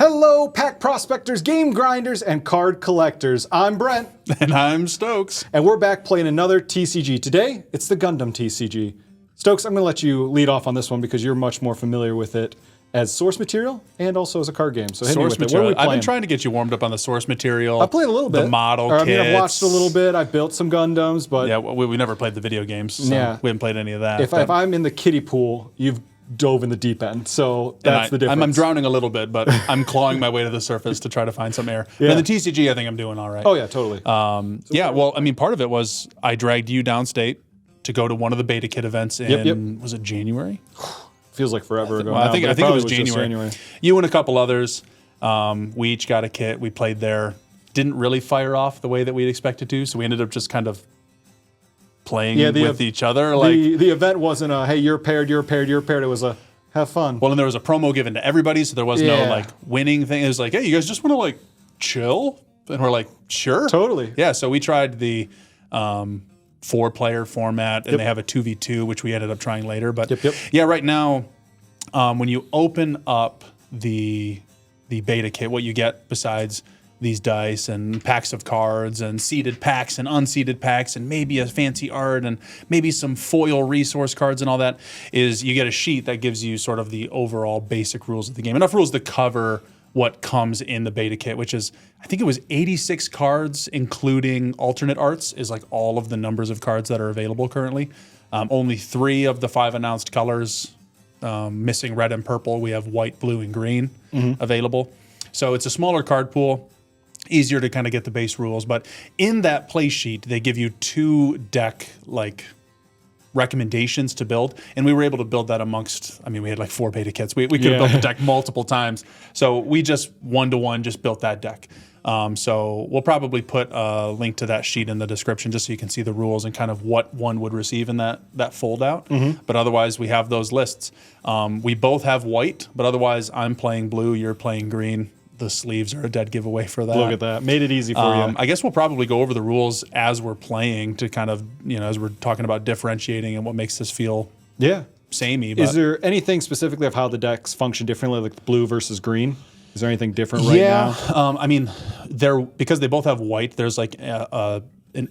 Hello, pack prospectors, game grinders, and card collectors. I'm Brent. And I'm Stokes. And we're back playing another TCG. Today, it's the Gundam TCG. Stokes, I'm going to let you lead off on this one because you're much more familiar with it as source material and also as a card game. So hit me with it. What are we I've been trying to get you warmed up on the source material. I played a little bit. The model kits. I mean, I've watched a little bit. I've built some Gundams, but yeah, we never played the video games. So yeah, we haven't played any of that. If I'm in the kiddie pool, you've dove in the deep end. So that's the difference. I'm drowning a little bit, but I'm clawing my way to the surface to try to find some air. Yeah. And the TCG, I think I'm doing all right. Oh yeah, totally. Yeah, well, I mean, part of it was I dragged you downstate to go to one of the beta kit events in, was it January? Feels like forever ago. Well, I think it was January. You and a couple others. We each got a kit. We played there. Didn't really fire off the way that we'd expected to, so we ended up just kind of playing with each other. The event wasn't a, hey, you're paired, you're paired, you're paired. It was a, have fun. Well, and there was a promo given to everybody, so there was no like winning thing. It was like, hey, you guys just want to like chill? And we're like, sure. Totally. Yeah, so we tried the 4-player format, and they have a 2v2, which we ended up trying later. But yeah, right now, when you open up the beta kit, what you get besides these dice and packs of cards and seeded packs and unseeded packs and maybe a fancy art and maybe some foil resource cards and all that is you get a sheet that gives you sort of the overall basic rules of the game. Enough rules to cover what comes in the beta kit, which is, I think it was 86 cards, including alternate arts, is like all of the numbers of cards that are available currently. Only 3 of the 5 announced colors, missing red and purple. We have white, blue, and green available. So it's a smaller card pool, easier to kind of get the base rules. But in that play sheet, they give you 2 deck like recommendations to build, and we were able to build that amongst, I mean, we had like 4 beta kits. We could have built the deck multiple times. So we just one-to-one just built that deck. So we'll probably put a link to that sheet in the description just so you can see the rules and kind of what one would receive in that fold out. But otherwise, we have those lists. We both have white, but otherwise I'm playing blue, you're playing green. The sleeves are a dead giveaway for that. Look at that. Made it easy for you. I guess we'll probably go over the rules as we're playing to kind of, as we're talking about differentiating and what makes this feel samey. But is there anything specifically of how the decks function differently, like blue versus green? Is there anything different right now? I mean, because they both have white, there's like an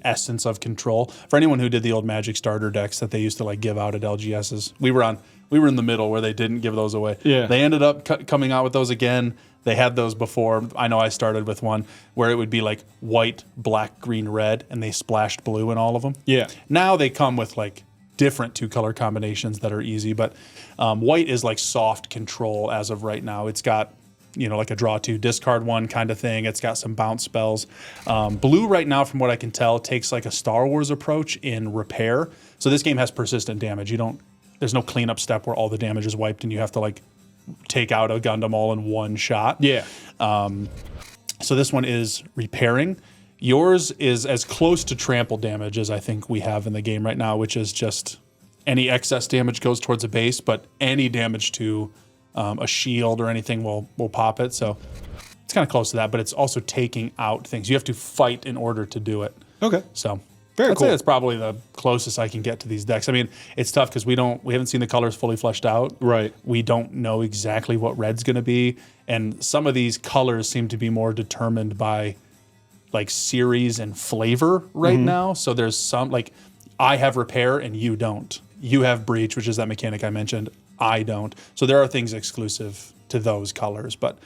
essence of control. For anyone who did the old Magic starter decks that they used to like give out at LGSs, we were in the middle where they didn't give those away. Yeah. They ended up coming out with those again. They had those before. I know I started with one where it would be like white, black, green, red, and they splashed blue in all of them. Yeah. Now they come with like different 2-color combinations that are easy, but white is like soft control as of right now. It's got, like a draw 2, discard 1 kind of thing. It's got some bounce spells. Blue right now, from what I can tell, takes like a Star Wars approach in repair. So this game has persistent damage. There's no cleanup step where all the damage is wiped and you have to like take out a Gundam all in one shot. Yeah. So this one is repairing. Yours is as close to trample damage as I think we have in the game right now, which is just any excess damage goes towards a base, but any damage to a shield or anything will pop it. So it's kind of close to that, but it's also taking out things. You have to fight in order to do it. Okay. So I'd say that's probably the closest I can get to these decks. I mean, it's tough because we haven't seen the colors fully fleshed out. Right. We don't know exactly what red's going to be, and some of these colors seem to be more determined by like series and flavor right now. So there's some like I have repair and you don't. You have breach, which is that mechanic I mentioned. I don't. So there are things exclusive to those colors, but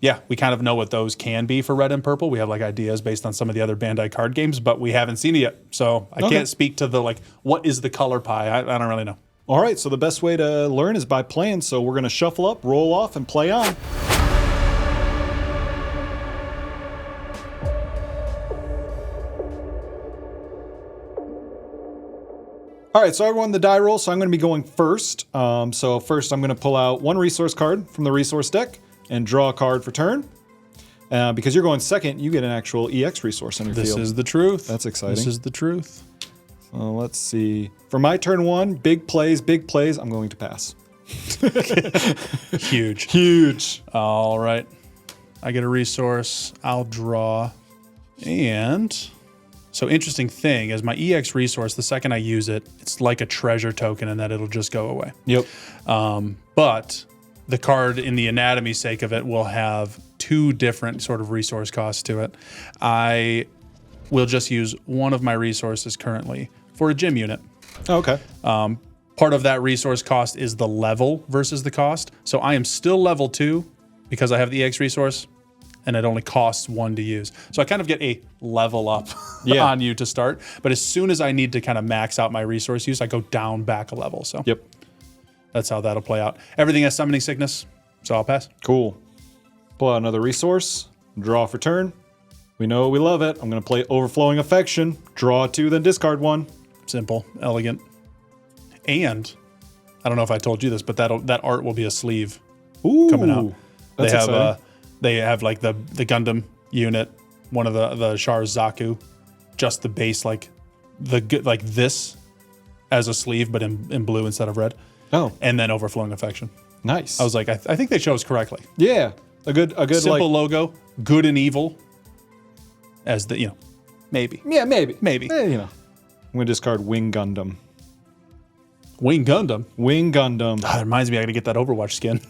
yeah, we kind of know what those can be for red and purple. We have like ideas based on some of the other Bandai card games, but we haven't seen it yet. So I can't speak to the like, what is the color pie? I don't really know. All right, so the best way to learn is by playing. So we're going to shuffle up, roll off, and play on. All right, so I won the die roll, so I'm going to be going first. So first I'm going to pull out 1 resource card from the resource deck and draw a card for turn. Because you're going second, you get an actual EX resource on your field. This is the truth. That's exciting. This is the truth. So let's see. For my turn 1, big plays, I'm going to pass. Huge. Huge. All right. I get a resource. I'll draw. And so interesting thing is my EX resource, the second I use it, it's like a treasure token in that it'll just go away. Yep. But the card, in the anatomy sake of it, will have 2 different sort of resource costs to it. I will just use one of my resources currently for a gym unit. Okay. Part of that resource cost is the level versus the cost. So I am still level 2 because I have the EX resource, and it only costs 1 to use. So I kind of get a level up on you to start. But as soon as I need to kind of max out my resource use, I go down back a level. So Yep. that's how that'll play out. Everything has summoning sickness, so I'll pass. Cool. Pull out another resource. Draw for turn. We know we love it. I'm going to play Overflowing Affection. Draw 2, then discard 1. Simple, elegant. And I don't know if I told you this, but that art will be a sleeve coming out. That's exciting. They have like the Gundam unit, one of the Char's Zaku, just the base like this as a sleeve, but in blue instead of red. Oh, And then Overflowing Affection. nice. I was like, I think they chose correctly. yeah, a good Simple like, logo, good and evil. As the maybe yeah, maybe. maybe. I'm going to discard Wing Gundam. Wing Gundam. Wing Gundam. That reminds me, I got to get that Overwatch skin.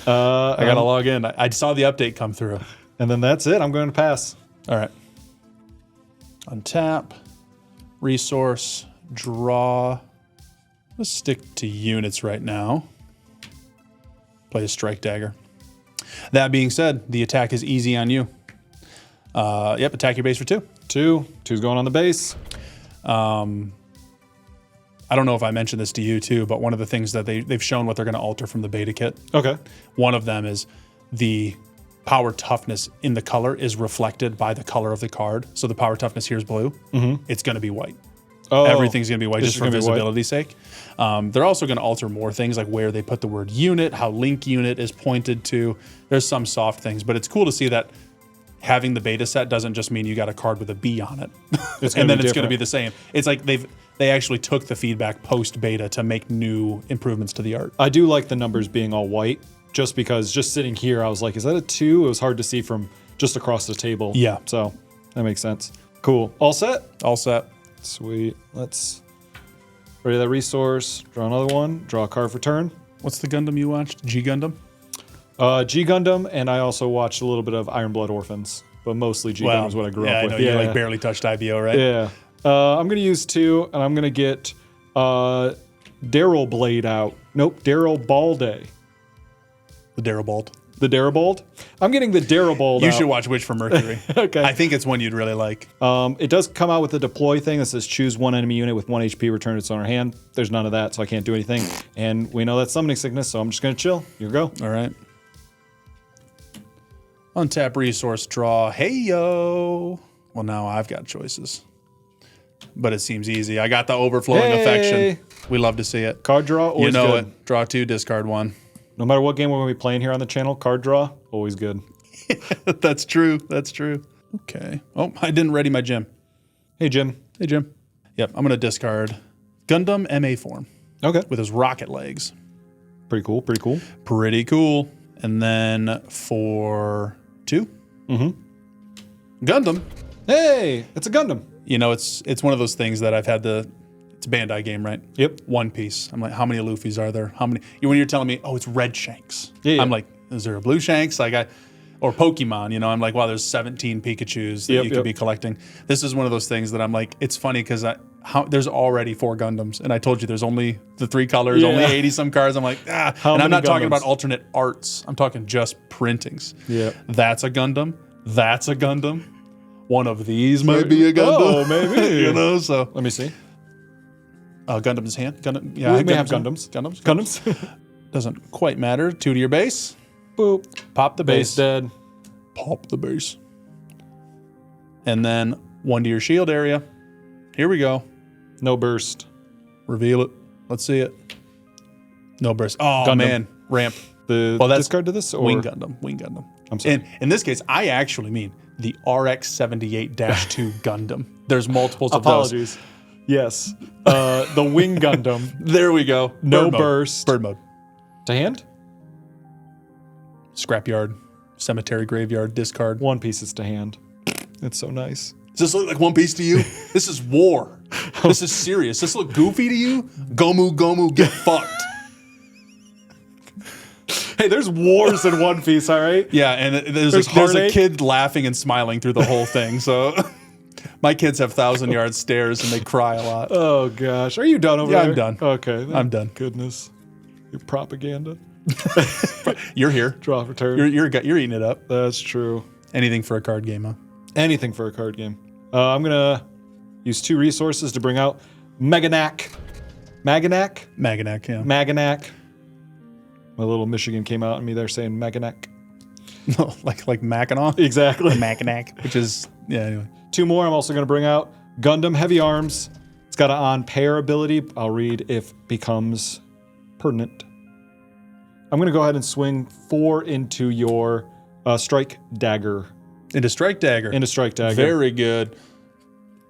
I got to log in. I saw the update come through. And then that's it. I'm going to pass. All right. Untap, resource, draw. Let's stick to units right now. Play a Strike Dagger. That being said, the attack is easy on you. Yep, attack your base for 2. 2's going on the base. I don't know if I mentioned this to you too, but one of the things that they've shown what they're going to alter from the beta kit. Okay. One of them is the power toughness in the color is reflected by the color of the card. So the power toughness here is blue. Mm-hmm. It's going to be white. Oh, Everything's going to be white just for gonna be white. visibility's sake. They're also going to alter more things, like where they put the word unit, how link unit is pointed to. There's some soft things, but it's cool to see that having the beta set doesn't just mean you got a card with a B on it. And then it's going to be the same. It's like they actually took the feedback post beta to make new improvements to the art. I do like the numbers being all white, just because just sitting here, I was like, is that a 2? It was hard to see from just across the table. Yeah. So that makes sense. Cool. All set? All set. Sweet. Let's ready that resource. Draw another one. Draw a card for turn. What's the Gundam you watched? G Gundam? G Gundam, and I also watched a little bit of Iron Blood Orphans, but mostly G Gundam is what I grew up with. I know you like barely touched IBO, right? Yeah. I'm going to use 2, and I'm going to get Daryl Blade out. Nope, Daryl Balde. The Darabald. The Darabald? I'm getting the Darabald out. You should watch Witch from Mercury. Okay. I think it's one you'd really like. It does come out with the deploy thing that says choose one enemy unit with 1 HP, return its owner hand. There's none of that, so I can't do anything. And we know that's summoning sickness, so I'm just going to chill. Here we go. All right. Untap resource, draw. Hey, yo. Well, now I've got choices. But it seems easy. I got the Overflowing Affection. We love to see it. Card draw, always You know good. it. Draw 2, discard 1. No matter what game we're going to be playing here on the channel, card draw, always good. That's true. That's true. Okay. Oh, I didn't ready my gym. Hey, Jim. Hey, Jim. Yep, I'm going to discard Gundam MA form Okay. with his rocket legs. Pretty cool, pretty cool. Pretty cool. And then for 2, Gundam. Hey, it's a Gundam. You know, it's one of those things that I've had it's a Bandai game, right? Yep. One Piece. I'm like, how many Luffys are there? How many? When you're telling me, oh, it's Red Shanks. Yeah. I'm like, is there a Blue Shanks? Or Pokemon, I'm like, wow, there's 17 Pikachus that you could be collecting. This is one of those things that I'm like, it's funny because there's already 4 Gundams, and I told you there's only the 3 colors, only 80 some cards. I'm like, and I'm not talking about alternate arts. I'm talking just printings. Yeah. That's a Gundam. That's a Gundam. One of these might be a Gundam. Oh, maybe. So Let me see. Gundam's hand. Gundam. Yeah, We may have Gundams. Gundams. Doesn't quite matter. 2 to your base. Boop. Pop the Base base. dead. Pop the base. And then 1 to your shield area. Here we go. No burst. Reveal it. Let's see it. No burst. Oh, Gundam. man. Ramp. That's that's discard to this? Or? Wing Gundam. I'm sorry. And in this case, I actually mean the RX-78-2 Gundam. There's multiples of those. Apologies. Yes. The Wing Gundam. There we go. No Bird mode. burst. Bird mode. To hand? Scrapyard. Cemetery graveyard. Discard. 1 piece is to hand. It's so nice. Does this look like One Piece to you? This is war. This is serious. Does this look goofy to you? Gomu, get fucked. Hey, there's wars in One Piece, all right? Yeah, and there's a heartache. kid laughing and smiling through the whole thing. So my kids have 1,000-yard stares and they cry a lot. Oh, gosh. Are you done over there? Yeah, I'm done. Okay. I'm done. Goodness. Your propaganda. You're here. Draw for turn. You're eating it up. That's true. Anything for a card game, huh? Anything for a card game. I'm going to use 2 resources to bring out Maganak. Maganak? Maganak, yeah. Maganak. My little Michigan came out at me there saying Maganak. No, like Mackinac. Exactly. Mackinac, which is, yeah, anyway. 2 more I'm also going to bring out. Gundam Heavy Arms. It's got an on-pair ability. I'll read if becomes pertinent. I'm going to go ahead and swing 4 into your Strike Dagger. Into Strike Dagger. Into Strike Dagger. Very good.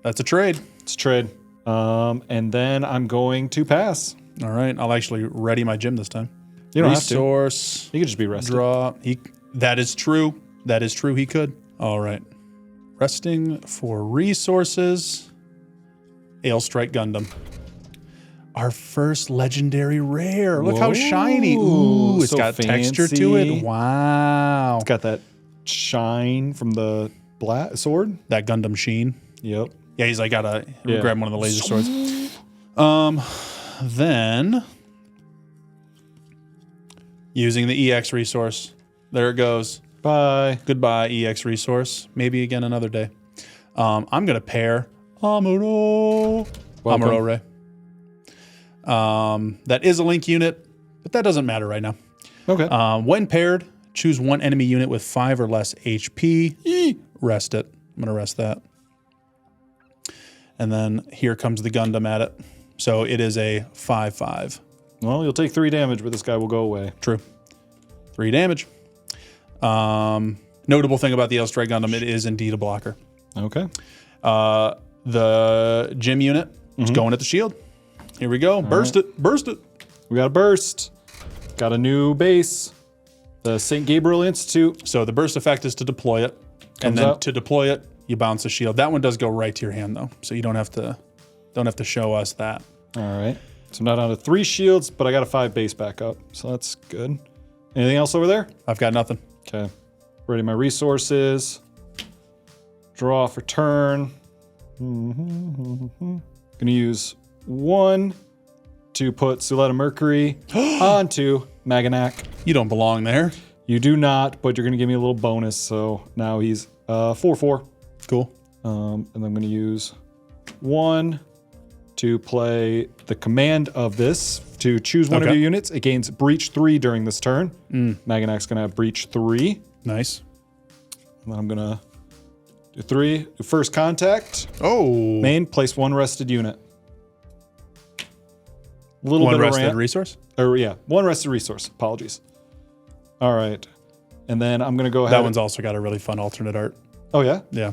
That's a trade. It's a trade. And then I'm going to pass. All right. I'll actually ready my gym this time. You don't Resource. have to. You could just be rested. Draw. That is true. That is true. He could. All right. Resting for resources. Ale Strike Gundam. Our first legendary rare. Look how shiny. Ooh, it's so got texture to fancy. it. Wow. It's got that shine from the black sword. That Gundam sheen. Yep. Yeah, he's like grab one of the laser swords. Then using the EX resource. There it goes. Bye. Goodbye, EX resource. Maybe again another day. I'm gonna pair Amuro. Welcome. Amuro Ray. That is a link unit, but that doesn't matter right now. Okay. When paired, choose one enemy unit with 5 or less HP. Rest it. I'm gonna rest that. And then here comes the Gundam at it. So it is a 5/5. Well, you'll take 3 damage, but this guy will go away. True. 3 damage. Notable thing about the Ale Strike Gundam, it is indeed a blocker. Okay. The gym unit is going at the shield. Here we go. Burst it. Burst it. We got a burst. Got a new base. The St. Gabriel Institute. So the burst effect is to deploy it. And then to deploy it, you bounce the shield. That one does go right to your hand though. So you don't have to show us that. All right. So I'm not down to 3 shields, but I got a 5 base back up. So that's good. Anything else over there? I've got nothing. Okay. Ready my resources. Draw for turn. Gonna use 1 to put Suletta Mercury onto Maganak. You don't belong there. You do not, but you're gonna give me a little bonus. So now he's 4/4. Cool. And I'm gonna use 1 to play the command of this to choose one of your units. It gains Breach 3 during this turn. Maganak's gonna have Breach 3. Nice. And then I'm gonna do 3. Do first contact. Oh. Main, place 1 rested unit. Little One bit of rested ramp. resource? Or yeah, 1 rested resource. Apologies. All right. And then I'm gonna go ahead. That one's also got a really fun alternate art. Oh yeah? Yeah.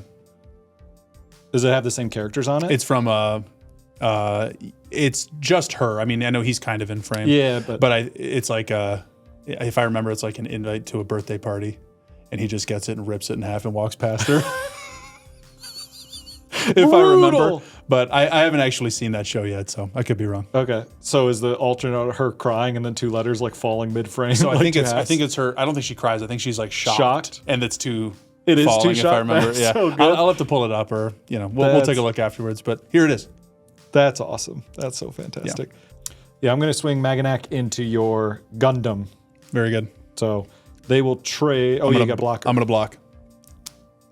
Does it have the same characters on it? It's from it's just her. I mean, I know he's kind of in frame. Yeah, but it's like if I remember, it's like an invite to a birthday party, and he just gets it and rips it in half and walks past her. If I remember, but I haven't actually seen that show yet, so I could be wrong. Okay, so is the alternate her crying and then 2 letters like falling mid-frame? So like I think it's her. I don't think she cries. I think she's like shocked. And it's too. It is falling, too if I remember. That's Yeah, so good. I'll have to pull it up, or we'll take a look afterwards. But here it is. That's awesome. That's so fantastic. Yeah, I'm going to swing Maganak into your Gundam. Very good. So they will trade. Oh, you got blocker. I'm going to block.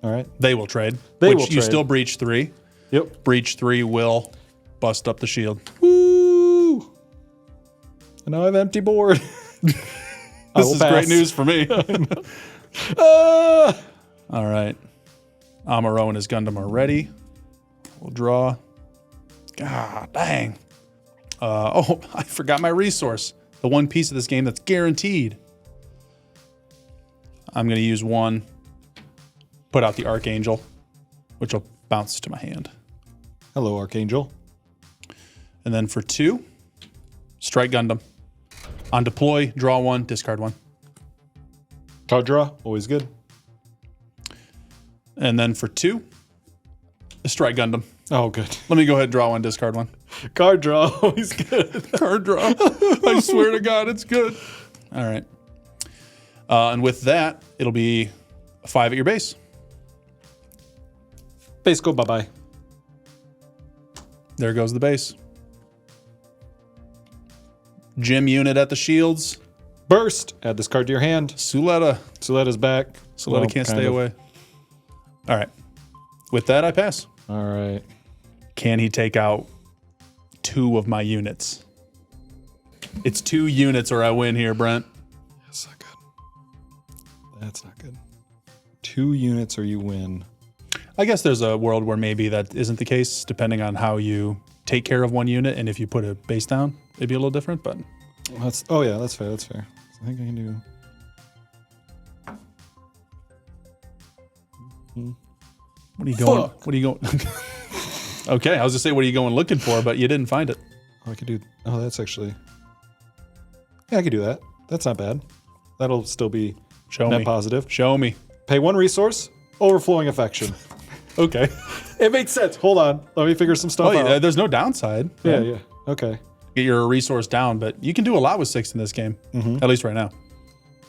All right. They will trade. You You still breach 3. Yep. Breach 3 will bust up the shield. Woo! And now I have empty board. This is great news for me. All right. Amuro and his Gundam are ready. We'll draw. God dang. I forgot my resource. The one piece of this game that's guaranteed. I'm going to use 1. Put out the Archangel, which will bounce to my hand. Hello, Archangel. And then for 2, Strike Gundam. On deploy, draw 1, discard 1. Card draw, always good. And then for 2, Strike Gundam. Oh, good. Let me go ahead and draw 1, discard 1. Card draw, always good. Card draw. I swear to God, it's good. All right. And with that, it'll be a 5 at your base. Base go bye-bye. There goes the base. Gym unit at the shields. Burst. Add this card to your hand. Suletta. Suletta's back. Suletta can't stay away. All right. With that, I pass. All right. Can he take out 2 of my units? It's 2 units or I win here, Brent. That's not good. That's not good. 2 units or you win. I guess there's a world where maybe that isn't the case, depending on how you take care of one unit. And if you put a base down, it'd be a little different, but... Oh yeah, that's fair, that's fair. So I think I can do... What are you going? Fuck. What are you going? Okay, I was gonna say, what are you going looking for? But you didn't find it. Oh, I could do... Oh, that's actually... Yeah, I could do that. That's not bad. That'll still be net positive. Show me. Pay 1 resource, overflowing affection. Okay. It makes sense. Hold on. Let me figure some stuff out. There's no downside. Yeah, yeah. Okay. Get your resource down, but you can do a lot with 6 in this game, at least right now.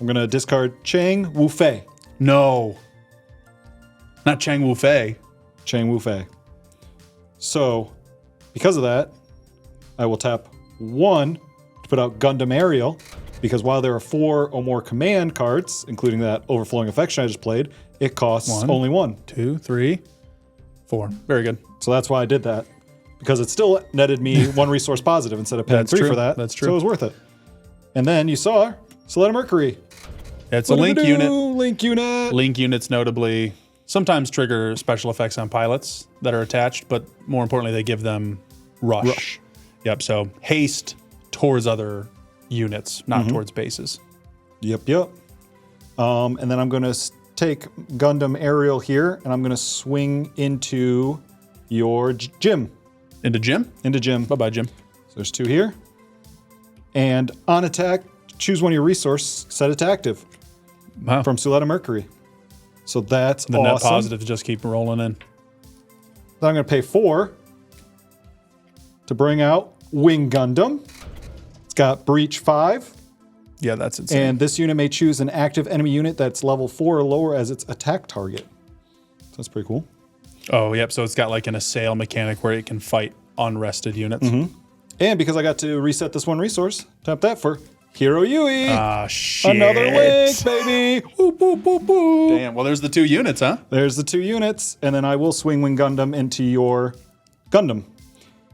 I'm going to discard Chang Wu Fei. No. Not Chang Wu Fei. Chang Wu Fei. So, because of that, I will tap 1 to put out Gundam Aerial, because while there are 4 or more command cards, including that Overflowing Affection I just played, it costs only 1. 2, 3, 4. Very good. So that's why I did that, because it still netted me 1 resource positive instead of paying 3 for that. That's true. So it was worth it. And then you saw Soletta Mercury. It's a link unit. Link unit. Link units notably sometimes trigger special effects on pilots that are attached, but more importantly, they give them rush. Yep, so haste towards other units, not towards bases. Yep. And then I'm going to take Gundam Aerial here, and I'm going to swing into your gym. Into gym? Into gym. Bye-bye, Jim. So there's 2 here. And on attack, choose one of your resource, set it to active. Wow. From Soletta Mercury. So that's the awesome. net positives just keep rolling in. Then I'm going to pay 4 to bring out Wing Gundam. It's got Breach 5. Yeah, that's insane. And this unit may choose an active enemy unit that's level 4 or lower as its attack target. So that's pretty cool. Oh, yep. So it's got like an assail mechanic where it can fight unrested units. And because I got to reset this 1 resource, tap that for Hero Yui. Ah, shit. Another link, baby. Whoop, whoop, whoop, whoop. Damn. Well, there's the 2 units, huh? There's the 2 units. And then I will swing Wing Gundam into your Gundam.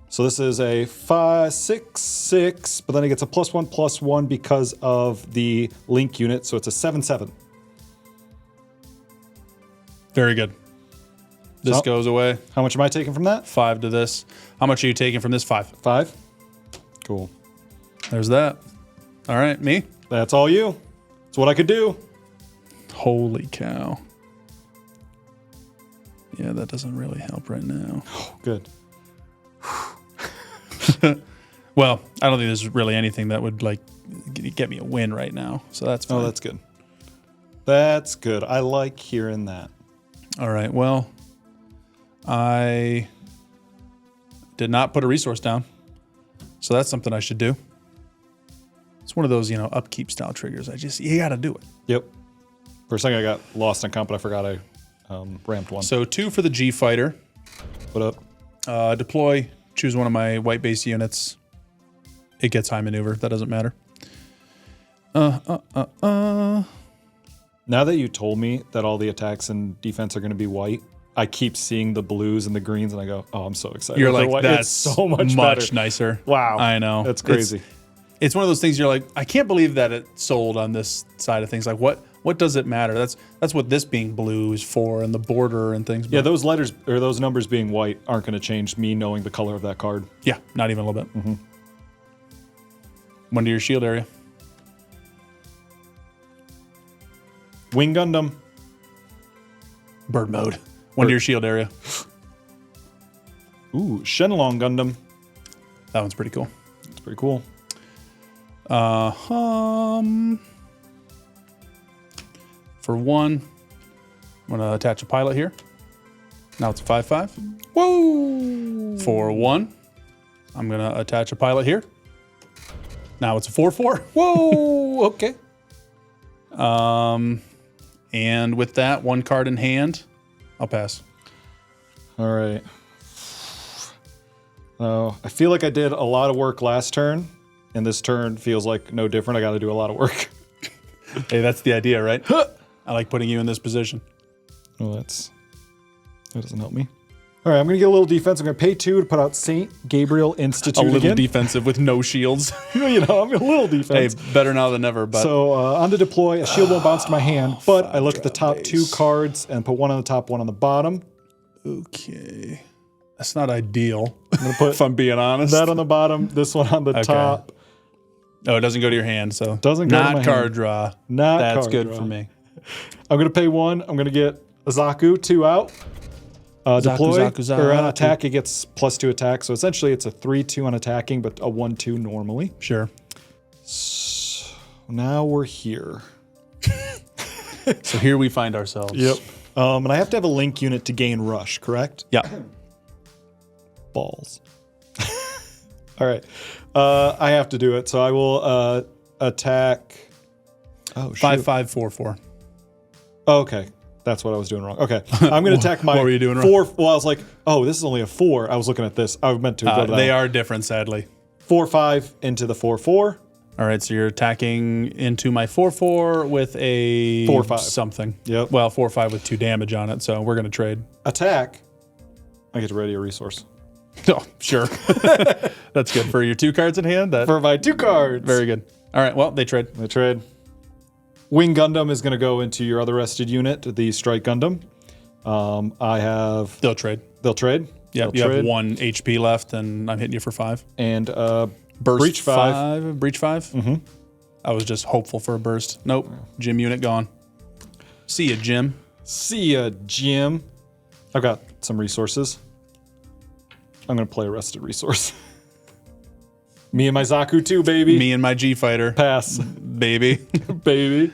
So this is a 5, 6, 6, but then it gets a +1/+1 because of the link unit. So it's a 7/7. Very good. This goes away. How much am I taking from that? 5 to this. How much are you taking from this? 5. 5. Cool. There's that. All right, me? That's all you. That's what I could do. Holy cow. Yeah, that doesn't really help right now. Oh, good. Well, I don't think there's really anything that would like get me a win right now. So that's fine. Oh, that's good. That's good. I like hearing that. All right. Well, I did not put a resource down. So that's something I should do. It's one of those, upkeep style triggers. You got to do it. Yep. For a second, I got lost in comp, but I forgot I ramped 1. So 2 for the G fighter. What up? Deploy. Choose one of my white base units. It gets high maneuver. That doesn't matter. Now that you told me that all the attacks and defense are going to be white, I keep seeing the blues and the greens, and I go, "Oh, I'm so excited!" You're like, white. "That's it's so much better. nicer." Wow, I know. That's crazy. It's one of those things. You're like, I can't believe that it sold on this side of things. Like, what does it matter? That's what this being blue is for, and the border and things. But yeah, those letters or those numbers being white aren't going to change me knowing the color of that card. Yeah, not even a little bit. One to your shield area. Wing Gundam. Bird mode. One to your shield area. Ooh, Shenlong Gundam. That one's pretty cool. That's pretty cool. For 1, I'm gonna attach a pilot here. Now it's a 5/5. Whoa! For 1, I'm gonna attach a pilot here. Now it's a 4/4. Whoa! Okay. And with that, one card in hand, I'll pass. All right. I feel like I did a lot of work last turn, and this turn feels like no different. I got to do a lot of work. Hey, that's the idea, right? I like putting you in this position. Well, that doesn't help me. All right, I'm going to get a little defense. I'm going to pay 2 to put out St. Gabriel Institute A little again. defensive with no shields. You know, I'm a little defense. Hey, better now than never. But So on to deploy, a shield won't bounce to my hand, but I look at the top base. 2 cards and put one on the top, one on the bottom. Okay. That's not ideal, I'm going to put if I'm being honest. that on the bottom, this one on the top. Oh, it doesn't go to your hand, so Doesn't go to not my card hand. draw. Not That's card good draw. for me. I'm going to pay 1. I'm going to get a Zaku 2 out. Deploy, Zaku, or on Zaku. attack, it gets +2 attack. So essentially it's a 3-2 on attacking, but a 1-2 normally. Sure. So now we're here. So here we find ourselves. Yep. And I have to have a link unit to gain rush, correct? Yeah. Balls. All right. I have to do it. So I will attack. Oh, shoot. 5-5-4-4. Okay. That's what I was doing wrong. Okay. I'm going to attack my What were you doing wrong? 4. Well, I was like, oh, this is only a 4. I was looking at this. I meant to go to that They one. are different, sadly. 4-5 into the 4-4. All right, so you're attacking into my 4-4 with a 4-5. something. Yep. Well, 4-5 with 2 damage on it, so we're going to trade. Attack. I get to ready a resource. Oh, sure. That's good for your 2 cards in hand. That For my 2 cards. very good. All right, well, they trade. They trade. Wing Gundam is going to go into your other rested unit, the Strike Gundam. I have. They'll trade. They'll trade. Yeah, They'll you trade. have 1 HP left, and I'm hitting you for 5. And Burst Breach 5. Breach 5? Mm-hmm. I was just hopeful for a burst. Nope. Gym unit gone. See ya, Jim. See ya, Jim. I've got some resources. I'm going to play a rested resource. Me and my Zaku too, baby. Me and my G Fighter. Pass. Baby. Baby.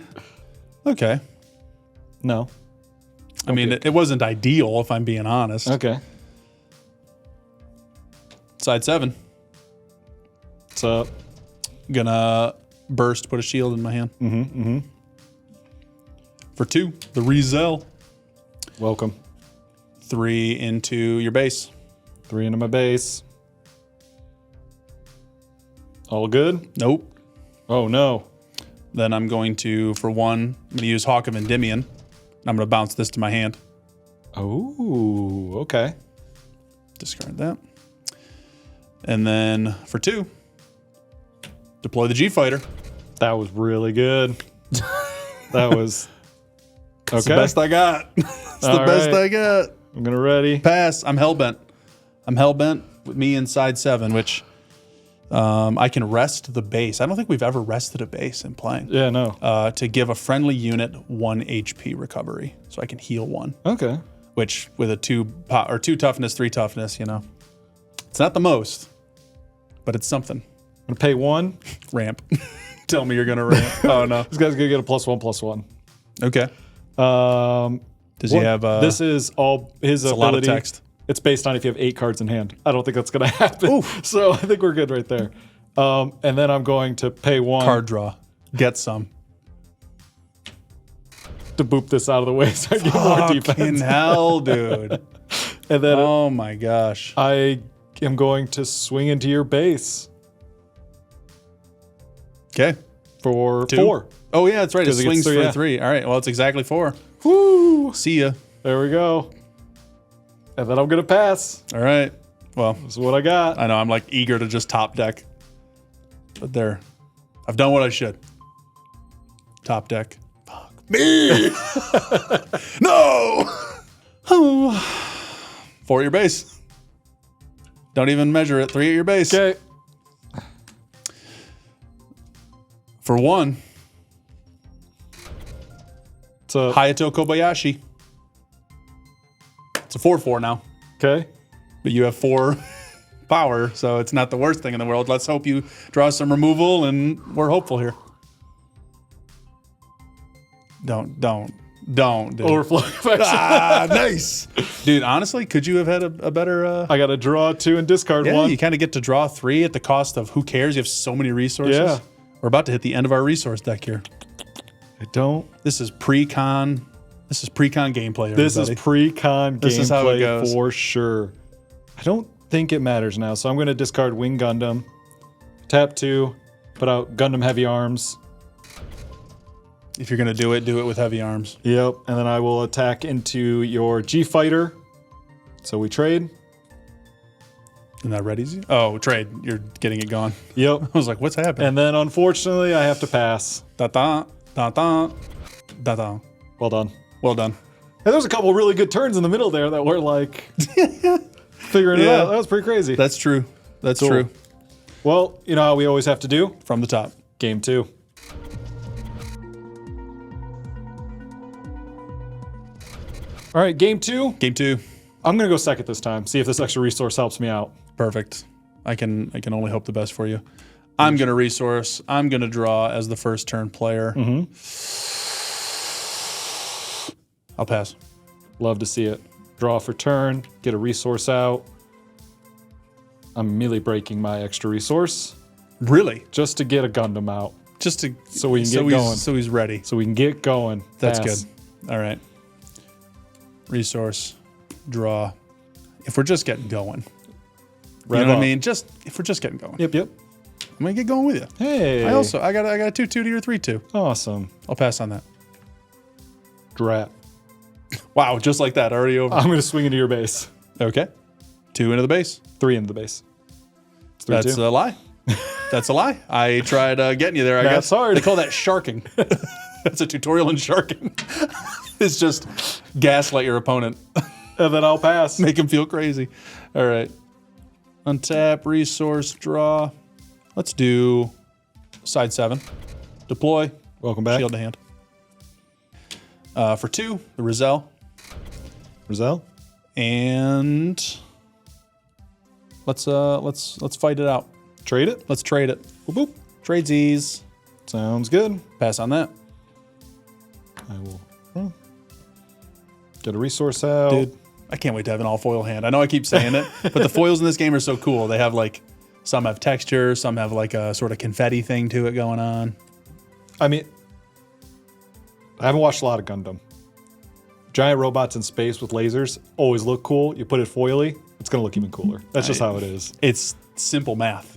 Okay. No. I mean, it wasn't ideal, if I'm being honest. Okay. Side 7. What's up? Gonna burst, put a shield in my hand. Mm-hmm. For 2, the Rizel. Welcome. 3 into your base. 3 into my base. All good? Nope. Oh, no. Then I'm going to, for 1, I'm going to use Hawk of Endymion. I'm going to bounce this to my hand. Oh, okay. Discard that. And then for 2, deploy the G Fighter. That was really good. That was... It's the Okay. best I got. It's the All best right. I got. I'm going to ready. Pass. I'm hellbent. I'm hellbent with me inside 7, which I can rest the base. I don't think we've ever rested a base in playing. Yeah, no. To give a friendly unit 1 HP recovery, so I can heal 1. Okay. Which with a 2 toughness, 3 toughness, you know, it's not the most, but it's something. I'm going to pay 1. Ramp. Tell me you're gonna ramp. Oh no. This guy's going to get a +1/+1. Okay. Does he What- have? this is all his a ability. lot of text. It's based on if you have 8 cards in hand. I don't think that's going to happen. So I think we're good right there. And then I'm going to pay 1 Card draw. Get some. to boop this out of the way so I get more Fucking defense. hell, dude. And then Oh my gosh. I am going to swing into your base Okay. for 2. 4. Oh yeah, that's right. It 'Cause it gets swings 3, for yeah. 3. All right. Well, it's exactly 4. Woo! See ya. There we go. And then I'm going to pass. All right. Well, This is what I got. I know I'm like eager to just top deck, but there, I've done what I should. Top deck. Fuck me. No. Oh. 4 at your base. Don't even measure it. 3 at your base. Okay. For 1, It's a, Hayato Kobayashi. It's a 4/4 now, okay. but you have 4 power, so it's not the worst thing in the world. Let's hope you draw some removal, and we're hopeful here. Don't, dude. Overflow effect. Nice. Dude, honestly, could you have had a better... I got to draw 2 and discard yeah, 1. you kind of get to draw 3 at the cost of who cares? You have so many resources. Yeah. We're about to hit the end of our resource deck here. I don't. This is pre-con. This is pre-con gameplay. This is everybody. pre-con This is how it gameplay goes. for sure. I don't think it matters now, so I'm going to discard Wing Gundam. Tap 2, put out Gundam Heavy Arms. If you're gonna do it with heavy arms. Yep, and then I will attack into your G Fighter. So we trade. Isn't that ready? Oh, trade. You're getting it gone. Yep. I was like, what's happening? And then unfortunately, I have to pass. Da-da, da-da, da-da. Well done. Well done. And there's a couple really good turns in the middle there that were like figuring it Yeah. out. That was pretty crazy. That's true. That's Cool. true. Well, you know how we always have to do? From the top. Game 2. All right, game 2. Game 2. I'm gonna go second this time. See if this extra resource helps me out. Perfect. I can only hope the best for you. I'm gonna resource. I'm gonna draw as the first turn player. I'll pass. Love to see it. Draw for turn. Get a resource out. I'm immediately breaking my extra resource Really? just to get a Gundam out, Just to so we can get going. So he's ready. So we can get going. That's Pass. good. All right. Resource, draw. If we're just getting going, Rev you know what up. I mean? Just if we're just getting going, Yep. I'm gonna get going with you. Hey. I got a 2-2 to your 3-2. Awesome. I'll pass on that. Drat. Wow, just like that, already over. I'm gonna swing into your base. Okay, 2 into the base. 3 into the base. It's 3-2. That's a lie. That's a lie. I tried getting you there. I That's guess hard. They call that sharking. That's a tutorial in sharking. It's just gaslight your opponent, And then I'll pass. make him feel crazy. All right. Untap, resource, draw. Let's do side 7. Deploy. Welcome back. Shield to hand. For 2, the Rizal. Rizal. And let's fight it out. Trade it. Let's trade it. Boop, boop. Tradesies. Sounds good. Pass on that. I will get a resource out. Dude, I can't wait to have an all foil hand. I know I keep saying it, but the foils in this game are so cool. They have like, some have texture, some have like a sort of confetti thing to it going on. I mean, I haven't watched a lot of Gundam. Giant robots in space with lasers always look cool. You put it foily, it's gonna look even cooler. That's just how it is. It's simple math.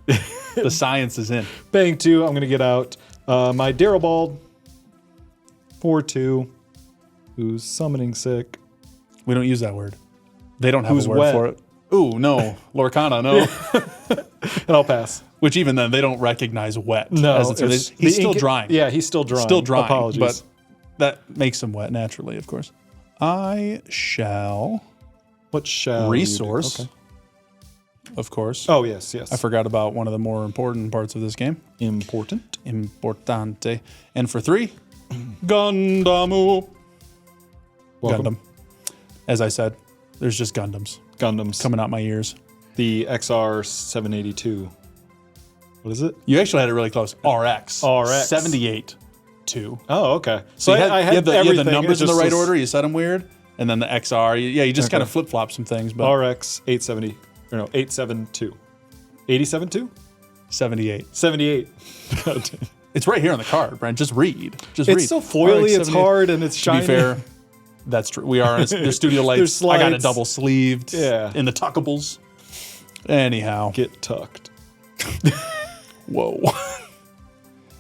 The science is in. Bang 2, I'm gonna get out my Darrowbald 4-2, who's summoning sick. We don't use that word. They don't have Who's a word wet. for it. Ooh, no. Lorcana, no. And I'll pass. Which even then, they don't recognize wet. No, as it's, it's he's the still ink- drying. Yeah, he's still drying. Still drying. Apologies. But that makes him wet naturally, of course. I shall What shall resource, you do? Okay. of course. Oh yes, yes. I forgot about one of the more important parts of this game. Important. Importante. And for 3, Gundam. Welcome. Gundam. As I said, there's just Gundams Gundams. coming out my ears. The XR 782. What is it? You actually had it really close. RX. RX. 78-2. Oh, okay. So you had the everything. numbers It in the just right was order. You said them weird. And then the XR. You just kind of Okay. flip-flop some things. But RX 870. Or no, 872. 872? 78. 78. God damn. It's right here on the card, Brent. Just read. Just It's read. so foily, RX it's 78. hard, and it's To shiny. be fair, that's true. We are. There's studio lights. There's I got it slides. double sleeved. Yeah. In the tuckables. Anyhow. Get tucked. Whoa.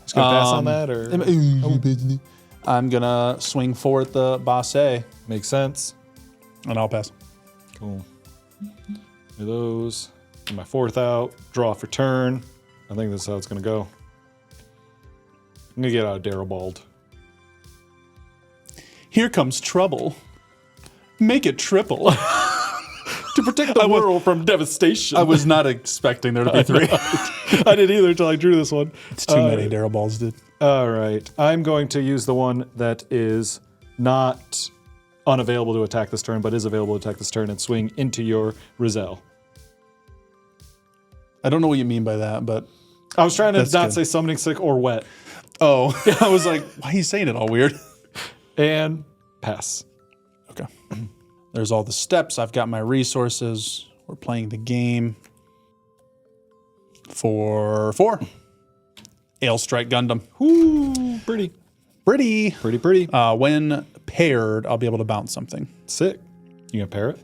Just gonna pass on that, or I'm gonna swing for it the Basse, makes sense. and I'll pass. Cool. Do those. Get my 4th out. Draw for turn. I think that's how it's gonna go. I'm gonna get out of Darrowbald. Here comes trouble. Make it triple. To protect the world from devastation. I was not expecting there to be 3. I didn't either until I drew this one. It's too many Darrow balls, dude. All right. I'm going to use the one that is not unavailable to attack this turn, but is available to attack this turn and swing into your Rizal. I don't know what you mean by that, but I was trying to That's not good. say summoning sick or wet. oh, I was like, why are you saying it all weird? And pass. Okay. There's all the steps. I've got my resources. We're playing the game. For 4. Ale Strike Gundam. Ooh, pretty. Pretty. Pretty. When paired, I'll be able to bounce something. Sick. You gonna pair it?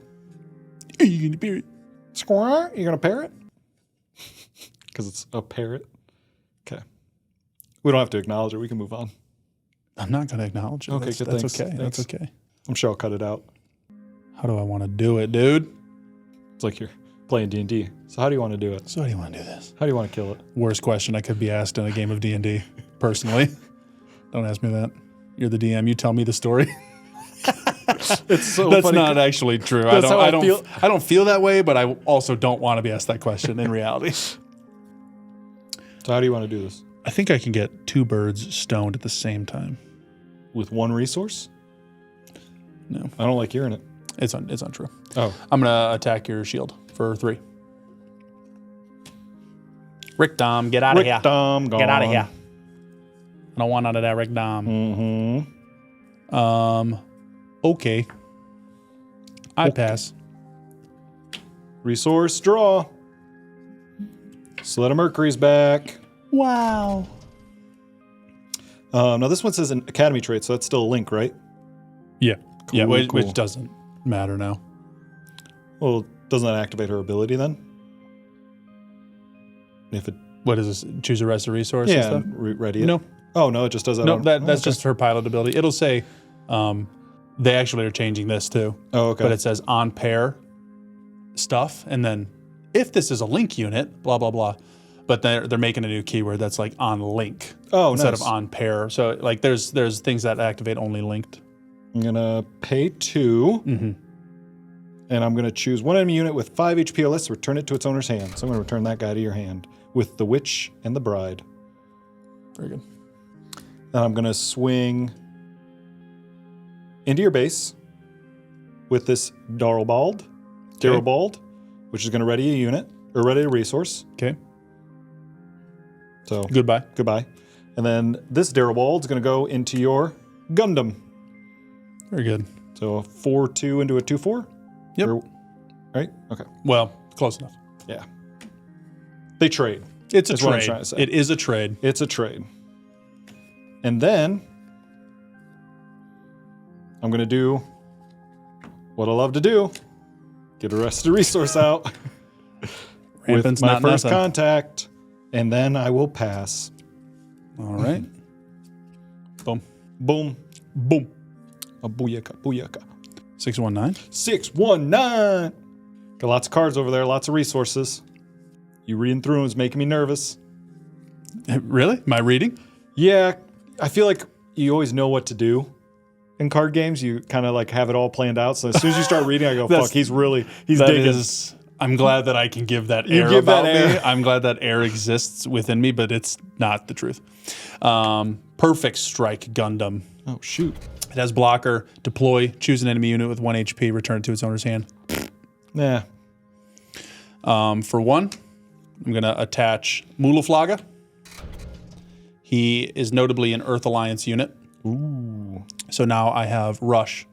You gonna pair it? Squirrel, you gonna pair it? Because it's a parrot. Okay. We don't have to acknowledge it. We can move on. I'm not going to acknowledge it. Okay, that's, good. That's Thanks. okay. Thanks. That's okay. I'm sure I'll cut it out. How do I want to do it, dude? It's like you're playing D&D. So how do you want to do it? So how do you want to do this? How do you want to kill it? Worst question I could be asked in a game of D&D, personally. Don't ask me that. You're the DM. You tell me the story. It's so That's funny. not actually true. That's how I feel. I don't feel that way, but I also don't want to be asked that question in reality. So how do you want to do this? I think I can get 2 birds stoned at the same time. With 1 resource? No. I don't like hearing it. It's not true. Oh. I'm going to attack your shield for 3. Rick Dom, get out of here. Dom, gone. Get out of here. I don't want none of that, Rick Dom. Okay. I pass. Resource draw. Sled of Mercury's back. Wow. Now this one says an academy trait, so that's still a link, right? Yeah. Cool, yeah, which cool. doesn't matter now. Well, doesn't that activate her ability then? If it What is this? Choose a rest of resource and yeah, stuff? ready it. No. Oh no, it just does that. No, on, that's okay. just her pilot ability. It'll say, they actually are changing this too. Oh, okay. But it says on pair stuff, and then if this is a link unit, blah blah blah. But they're making a new keyword that's like on link instead nice. of on pair. So like there's things that activate only linked. I'm gonna pay 2, and I'm gonna choose 1 enemy unit with 5 HP or less. Return it to its owner's hand. So I'm gonna return that guy to your hand with the witch and the bride. Very good. Then I'm gonna swing into your base with this Darrowbald, which is gonna ready a unit or ready a resource. Okay. So Goodbye. goodbye. And then this Darrowbald is gonna go into your Gundam. Very good. So a 4/2 into a 2/4. Yep. Right. Okay. Well, close enough. Yeah. They trade. It's a That's what I'm trade. trying to say. It is a trade. It's a trade. And then I'm going to do what I love to do. Get a rest of the resource out with Rampant's my not first nothing. contact. And then I will pass. All right. Boom. Boom. Boom. A booyaka. Booyaka. 619. 619. Got lots of cards over there. Lots of resources. You reading through them is making me nervous. Really? My reading? Yeah. I feel like you always know what to do in card games. You kind of like have it all planned out. So as soon as you start reading, I go, fuck, he's That digging. is, I'm glad that I can give that You air give that about me. air. I'm glad that air exists within me, but it's not the truth. Perfect Strike Gundam. Oh, shoot. It has blocker, deploy, choose an enemy unit with 1 HP, return it to its owner's hand. Nah. For 1, I'm going to attach Mulaflaga. He is notably an Earth Alliance unit. Ooh. So now I have Rush.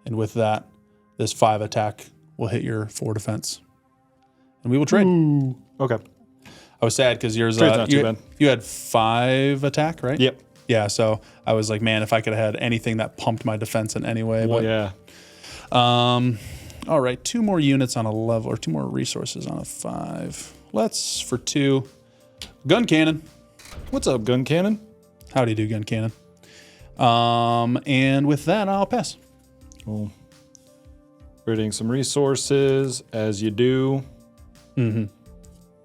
And with that, this 5 attack will hit your 4 defense. And we will trade. Ooh. Okay. I was sad because yours, Trade's not too bad. you had 5 attack, right? Yep. Yeah, so I was like, man, if I could have had anything that pumped my defense in any way. Well, But, yeah. all right, 2 more units on a level, or 2 more resources on a 5. Let's, for 2, Gun Cannon. What's up, gun cannon? How do you do, Gun Cannon? And with that, I'll pass. Cool. Creating some resources, as you do.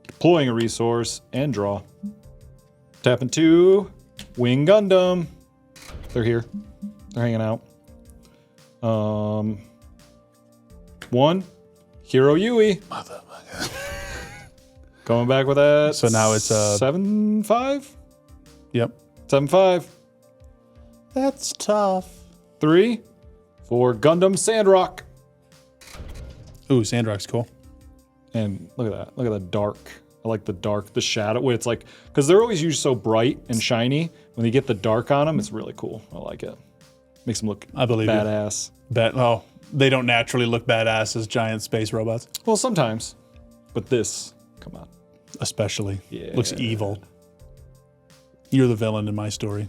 Deploying a resource and draw. Tapping 2. Wing Gundam. They're here. They're hanging out. 1. Hero Yui. Coming back with that. So now it's 7/5? Yep. 7/5. That's tough. 3 for Gundam Sandrock. Ooh, Sandrock's cool. And look at that. Look at the dark. I like the dark, the shadow. When it's like, because they're always usually so bright and shiny. When you get the dark on them, it's really cool. I like it. Makes them look I believe badass. Oh, they don't naturally look badass as giant space robots. Well, sometimes. But this, come on. Especially. Yeah. Looks evil. You're the villain in my story.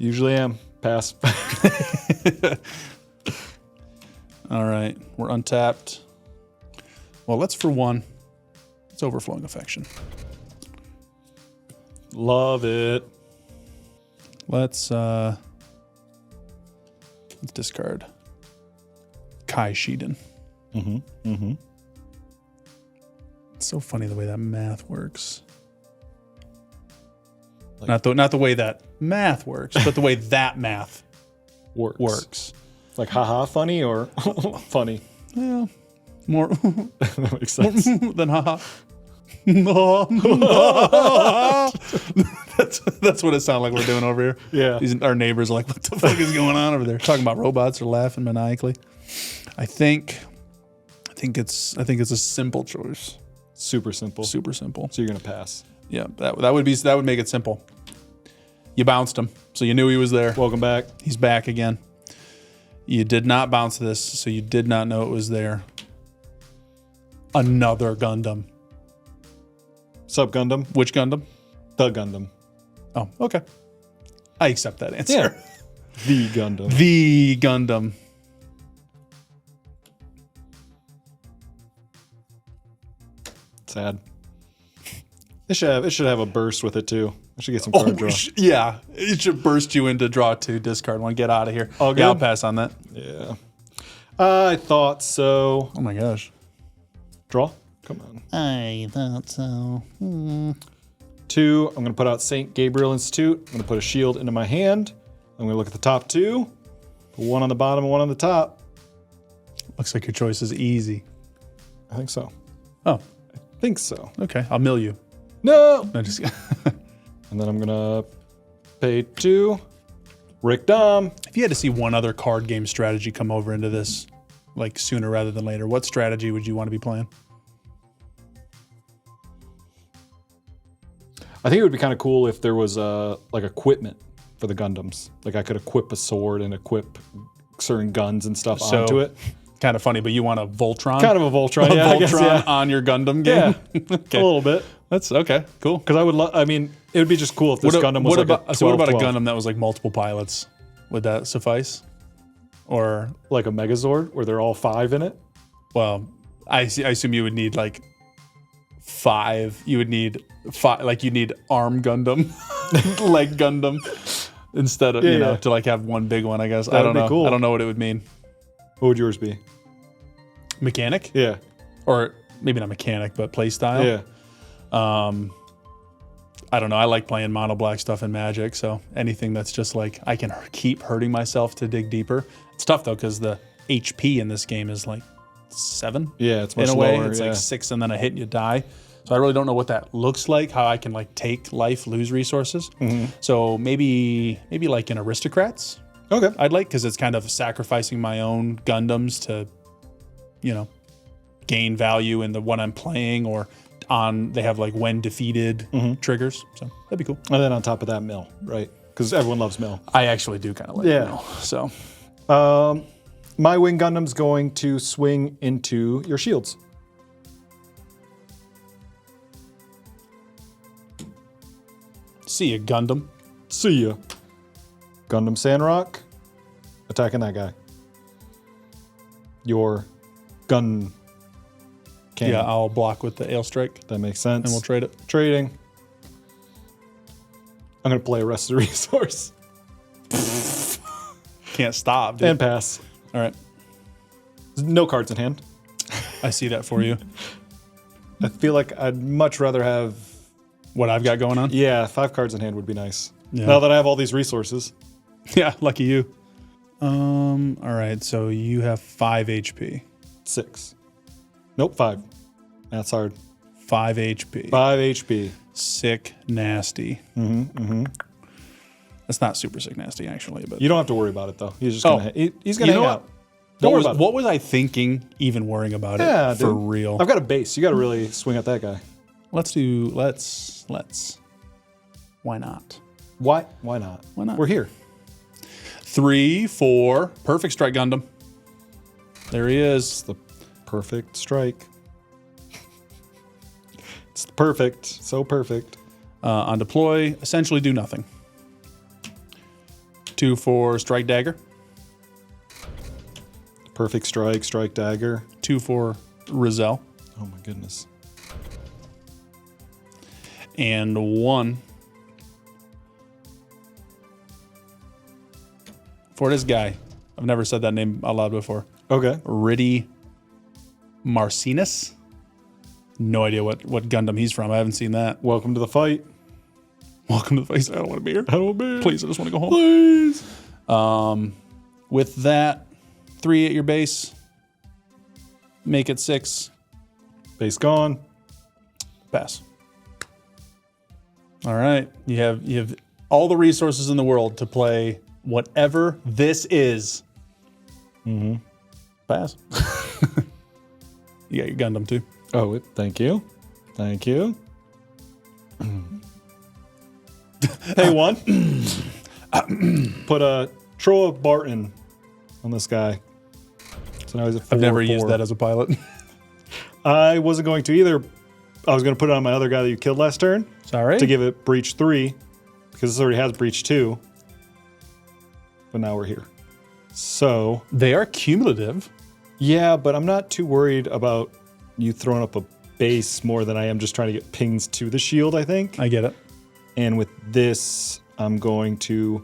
Usually am. Pass. All right, we're untapped. Well, let's for one. It's overflowing affection. Love it. Let's discard Kai Shiden. It's so funny the way that math works. Like, not the way that math works, but the way that math works. Like haha funny or funny? Yeah, more That makes sense. than haha. That's what it sounds like we're doing over here. Yeah. Our neighbors are like, what the fuck is going on over there? Talking about robots or laughing maniacally. I think it's a simple choice. Super simple. Super simple. So you're gonna pass. Yeah, that would make it simple. You bounced him, so you knew he was there. Welcome back. He's back again. You did not bounce this, so you did not know it was there. Another Gundam. Sup, Gundam? Which Gundam? The Gundam. Oh, okay. I accept that answer. Yeah. The Gundam. The Gundam. Sad. It should have a burst with it too. I should get some card draw. Yeah. It should burst you into draw 2, discard 1, get out of here. All good? Yeah, I'll pass on that. Yeah. I thought so. Oh my gosh. Draw? Come on. I thought so. 2. I'm going to put out St. Gabriel Institute. I'm going to put a shield into my hand. I'm going to look at the top 2. Put 1 on the bottom and 1 on the top. Looks like your choice is easy. I think so. Oh, I think so. okay. I'll mill you. No! No, just And then I'm going to pay 2. Rick Dom. If you had to see one other card game strategy come over into this, like sooner rather than later, what strategy would you want to be playing? I think it would be kind of cool if there was like equipment for the Gundams. Like I could equip a sword and equip certain guns and stuff onto it. Kind of funny, but you want a Voltron? Kind of a Voltron, A yeah. I guess, Voltron yeah. on your Gundam game? Yeah, Okay. a little bit. That's okay. Cool. Because I would I mean, it would be just cool if this Gundam was what like about, a 12, so what about a 12. Gundam that was like multiple pilots? Would that suffice? Or, Like a Megazord where they're all 5 in it? well, I assume you would need like 5. You would need 5, like you need arm Gundam, leg Gundam, instead of, Yeah. to like have one big one, I guess. I That don't would be know. cool. I don't know what it would mean. What would yours be? Mechanic? Yeah. Or maybe not mechanic, but play style. Yeah. I don't know. I like playing mono black stuff in Magic, so anything that's just like I can keep hurting myself to dig deeper. It's tough though because the HP in this game is like 7. Yeah, it's much in a way. lower, It's yeah. like 6 and then a hit and you die. So I really don't know what that looks like. How I can like take life, lose resources. So maybe like in Aristocrats, Okay. I'd like because it's kind of sacrificing my own Gundams to, gain value in the one I'm playing or. They have like when defeated triggers, so that'd be cool. And then on top of that, Mill, right? Because everyone loves Mill. I actually do kind of like Yeah. Mill, so My Wing Gundam's going to swing into your shields. see ya, Gundam. See ya. Gundam Sandrock, attacking that guy. Your gun cannon. Yeah, I'll block with the Ale Strike, That makes sense. and we'll trade it. Trading. I'm going to play Arrested Resource. Can't stop, dude. And pass. All right, No cards in hand. I see that for you. I feel like I'd much rather have... What I've got going on? Yeah, 5 cards in hand would be nice. Yeah. Now that I have all these resources. Yeah, lucky you. All right, so you have 5 HP. 6. Nope, 5. That's hard. 5 HP. 5 HP. Sick, nasty. That's not super sick, nasty, actually. But You don't have to worry about it, though. He's just going to he's gonna You know hang what? out. Don't worry about it. What was I thinking? Even worrying about Yeah, it for dude. real. I've got a base. You got to really swing at that guy. Let's. Why not? Why? Why not? Why not? We're here. 3, 4. Perfect strike Gundam. There he It's is. the perfect strike. It's perfect. So perfect. On deploy, essentially do nothing. 2 for Strike Dagger. Perfect strike, strike dagger. 2 for Rizal. Oh my goodness. And 1 for this guy. I've never said that name out loud before. Okay. Riddy Marcinus. No idea what Gundam he's from. I haven't seen that. Welcome to the fight. Welcome to the face. I don't want to be here. I don't want to be here. Please, I just want to go home. Please. With that, 3 at your base. Make it 6. Base gone. Pass. All right. You have all the resources in the world to play whatever this is. Mm-hmm. Pass. You got your Gundam too. Oh, thank you. Thank you. Hey, one. Put a Troa Barton on this guy. So now he's a 4/4. I've never used that as a pilot. I wasn't going to either. I was going to put it on my other guy that you killed last turn. Sorry. To give it breach 3, because this already has breach 2. But now we're here. So They are cumulative. yeah, but I'm not too worried about you throwing up a base more than I am just trying to get pings to the shield, I think. I get it. And with this, I'm going to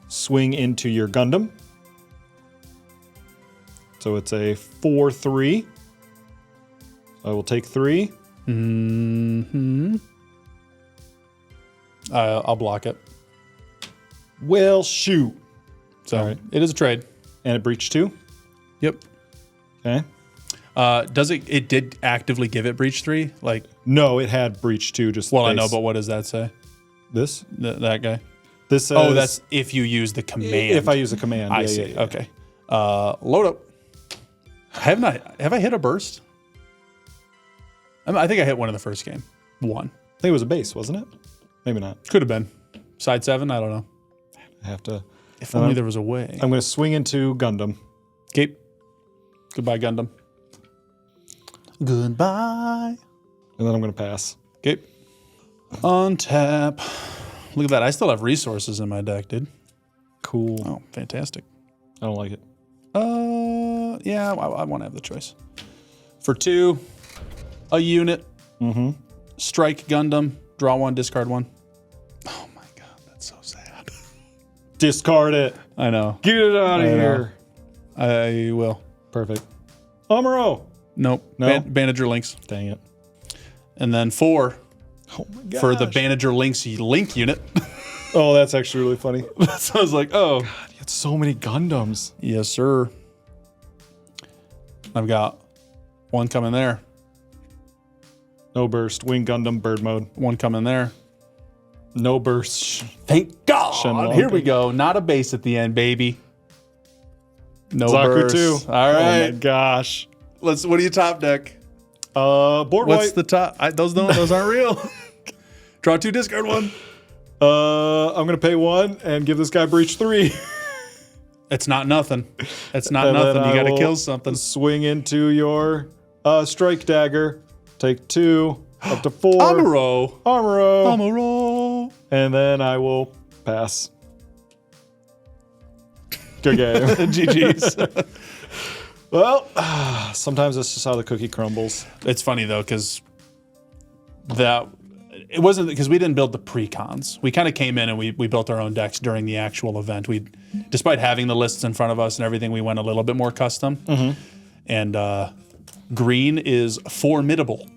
swing into your Gundam. So it's a 4/3. I will take 3. Mm-hmm. I'll block it. Well, shoot. So All right. it is a trade. And it breach 2. Yep. Okay. Does it did actively give it breach 3? Like, No, it had breach 2. Just well, I base. know, but what does that say? This? That guy? This says, Oh, that's if you use the command. if I use a command. I yeah, see. yeah, yeah. Okay. Load up. Have I hit a burst? I think I hit one in the first game. 1. I think it was a base, wasn't it? Maybe not. Could have been. Side 7? I don't know. I have to. If only there was a way. I'm going to swing into Gundam. Okay. Goodbye, Gundam. Goodbye. And then I'm going to pass. Okay. Untap. Look at that. I still have resources in my deck, dude. Cool. Oh, fantastic. I don't like it. Yeah, I want to have the choice. For 2, a unit. Mm-hmm. Strike Gundam. Draw 1, discard 1. Oh my god, that's so sad. Discard it. I know. Get it out of here. I will. Perfect. Amuro. Nope. No? Bandager Links. Dang it. And then 4 Oh my god. for the Bandager Links Link unit. Oh, that's actually really funny. So I was like, oh. God, you had so many Gundams. Yes, sir. I've got 1 coming there. No burst. Wing Gundam, bird mode. 1 coming there. No burst. Thank God. Shenlong. Here we go. Not a base at the end, baby. No Zaku burst. 2. All Oh my right. gosh. What do you top deck? Board What's wipe. the top? Those aren't real. Draw 2, discard 1. I'm gonna pay 1 and give this guy breach 3. It's not nothing. It's not And then nothing. You I got to will kill something. Swing into your strike dagger. Take 2 up to 4. Amuro. Amuro. And then I will pass. Good game. GG's. Well, sometimes that's just how the cookie crumbles. It's funny though, because it wasn't because we didn't build the pre-cons. We kind of came in and we built our own decks during the actual event. Despite having the lists in front of us and everything, we went a little bit more custom. Mm-hmm. And green is formidable,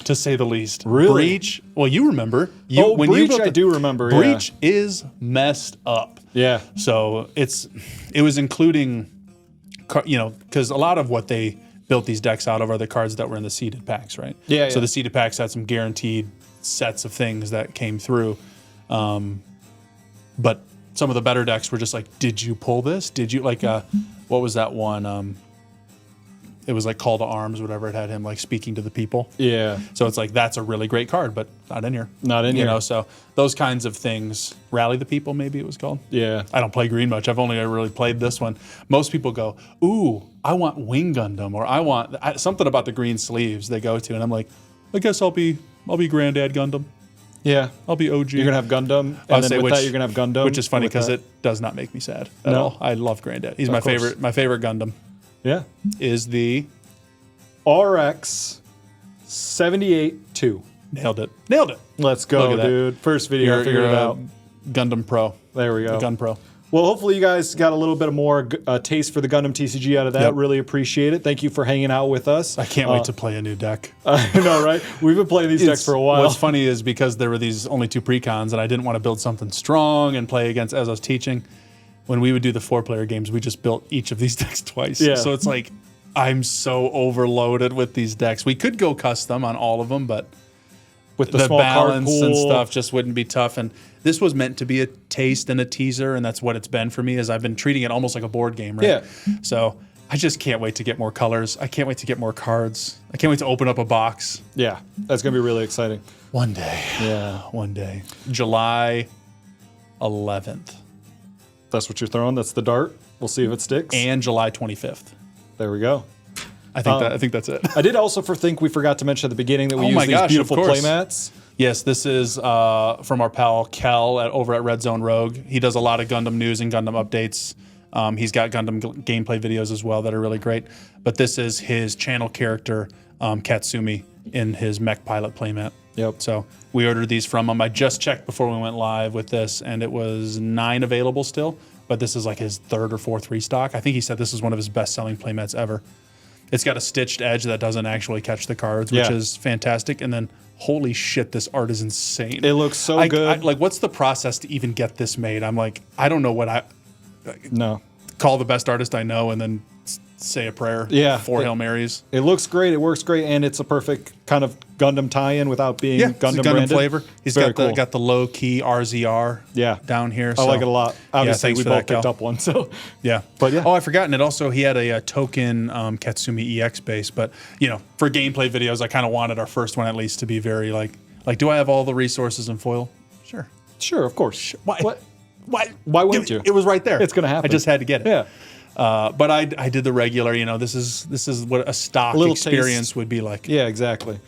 to say the least. Really? Breach. Well, you remember. Breach, I do remember. Breach is messed up. Yeah. So it was including, because a lot of what they built these decks out of are the cards that were in the seeded packs, right? Yeah. So the seeded packs had some guaranteed sets of things that came through. But some of the better decks were just like, did you pull this? Did you what was that one? It was like Call to Arms, whatever. It had him like speaking to the people. Yeah. So it's like, that's a really great card, but not in here. Not in here. So those kinds of things, Rally the People, maybe it was called. Yeah. I don't play green much. I've only ever really played this one. Most people go, ooh, I want Wing Gundam, or I want something about the green sleeves they go to. And I'm like, I guess I'll be Granddad Gundam. Yeah. I'll be OG. You're going to have Gundam, and then with that, you're going to have Gundam. Which is funny with because that. it does not make me sad at all. I love Granddad. He's my course. favorite. My favorite Gundam Yeah. is the RX 78-2. Nailed it. Nailed it. Let's go, Look at that. dude. First video, figured it out. Gundam Pro. There we go. Gun Pro. Well, hopefully you guys got a little bit more taste for the Gundam TCG out of that. Yep. Really appreciate it. Thank you for hanging out with us. I can't wait to play a new deck. I know, right? We've been playing these decks for a while. What's funny is because there were these only 2 precons, and I didn't want to build something strong and play against as I was teaching. When we would do the 4-player games, we just built each of these decks twice. Yeah. So it's like I'm so overloaded with these decks. We could go custom on all of them, but with the the small card balance pool and stuff just wouldn't be tough. And this was meant to be a taste and a teaser, and that's what it's been for me. Is I've been treating it almost like a board game, right? Yeah. So I just can't wait to get more colors. I can't wait to get more cards. I can't wait to open up a box. Yeah, that's going to be really exciting. One day. Yeah. One day. July 11th. That's what you're throwing? That's the dart? We'll see if it sticks. And July 25th. There we go. I think that's it. I did also think we forgot to mention at the beginning that we Oh use my these gosh, beautiful of course. playmats. Yes, this is from our pal Kel over at Red Zone Rogue. He does a lot of Gundam news and Gundam updates. He's got Gundam gameplay videos as well that are really great. But this is his channel character, Katsumi, in his mech pilot playmat. Yep. So we ordered these from him. I just checked before we went live with this, and it was 9 available still. But this is like his 3rd or 4th restock. I think he said this is one of his best-selling playmats ever. It's got a stitched edge that doesn't actually catch the cards, which is fantastic. And then, holy shit, this art is insane. It looks so good. Like, what's the process to even get this made? I'm like, I don't know what I No. call the best artist I know and then say a prayer. Yeah. 4 Hail Marys. It looks great. It works great, and it's a perfect kind of Gundam tie-in without being Yeah, it's Gundam a Gundam branded. flavor. He's Very got the low key RZR down here. I like it a lot. Obviously, thanks we for both that, Cal. picked up one, so Yeah. But yeah. Oh, I forgot. And it also, he had a token Katsumi EX base. But, you know, for gameplay videos, I kind of wanted our first one at least to be very like, do I have all the resources in foil? Sure. Sure, of course. Why? What? Why wouldn't you? It was right there. It's gonna happen. I just had to get it. Yeah. But I did the regular, you know, this is what a stock little experience taste. would be like. Yeah, exactly.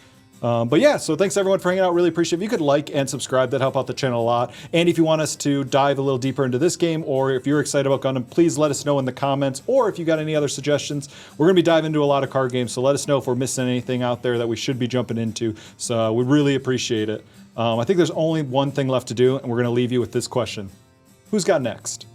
But yeah, so thanks everyone for hanging out. Really appreciate it. If you could like and subscribe, that'd help out the channel a lot. And if you want us to dive a little deeper into this game, or if you're excited about Gundam, please let us know in the comments. Or if you got any other suggestions, we're going to be diving into a lot of card games. So let us know if we're missing anything out there that we should be jumping into. So we really appreciate it. I think there's only one thing left to do, and we're going to leave you with this question. Who's got next?